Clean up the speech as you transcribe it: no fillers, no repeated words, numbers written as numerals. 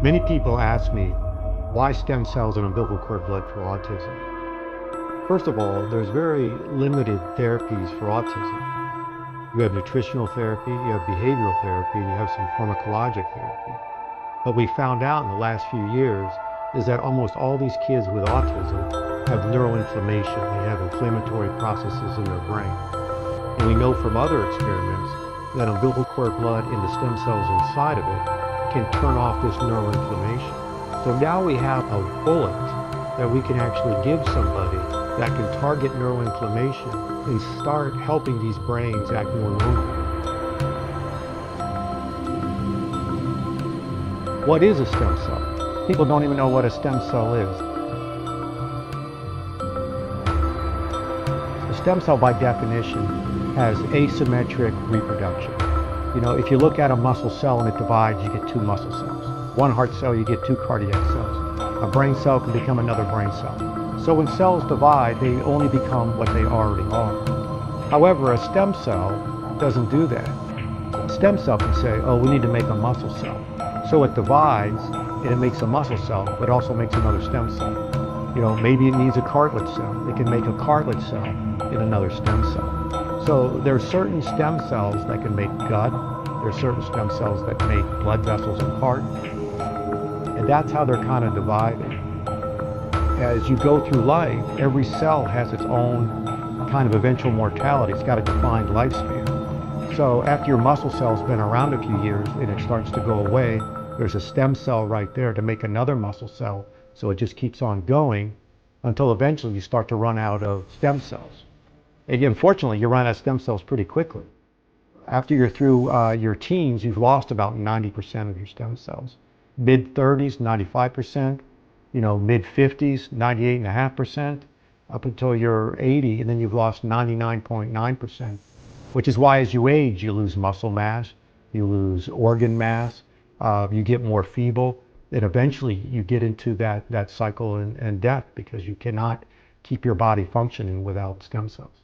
Many people ask me, why stem cells and umbilical cord blood for autism? First of all, there's very limited therapies for autism. You have nutritional therapy, you have behavioral therapy, and you have some pharmacologic therapy. What we found out in the last few years is that almost all these kids with autism have neuroinflammation. They have inflammatory processes in their brain. And we know from other experiments that umbilical cord blood and the stem cells inside of it can turn off this neuroinflammation. So now we have a bullet that we can actually give somebody that can target neuroinflammation and start helping these brains act more normally. What is a stem cell? People don't even know what a stem cell is. A stem cell, by definition, has asymmetric reproduction. You know, if you look at a muscle cell and it divides, you get two muscle cells. One heart cell, you get two cardiac cells. A brain cell can become another brain cell. So when cells divide, they only become what they already are. However, a stem cell doesn't do that. A stem cell can say, oh, we need to make a muscle cell. So it divides and it makes a muscle cell, but also makes another stem cell. You know, maybe it needs a cartilage cell. It can make a cartilage cell in another stem cell. So there are certain stem cells that can make gut. There are certain stem cells that make blood vessels and heart. And that's how they're kind of divided. As you go through life, every cell has its own kind of eventual mortality. It's got a defined lifespan. So after your muscle cell's been around a few years and it starts to go away, there's a stem cell right there to make another muscle cell. So it just keeps on going until eventually you start to run out of stem cells. And unfortunately, you run out of stem cells pretty quickly. After you're through your teens, you've lost about 90% of your stem cells. Mid-30s, 95%, mid-50s, 98.5%, up until you're 80, and then you've lost 99.9%, which is why as you age, you lose muscle mass, you lose organ mass, you get more feeble, and eventually you get into that cycle and death because you cannot keep your body functioning without stem cells.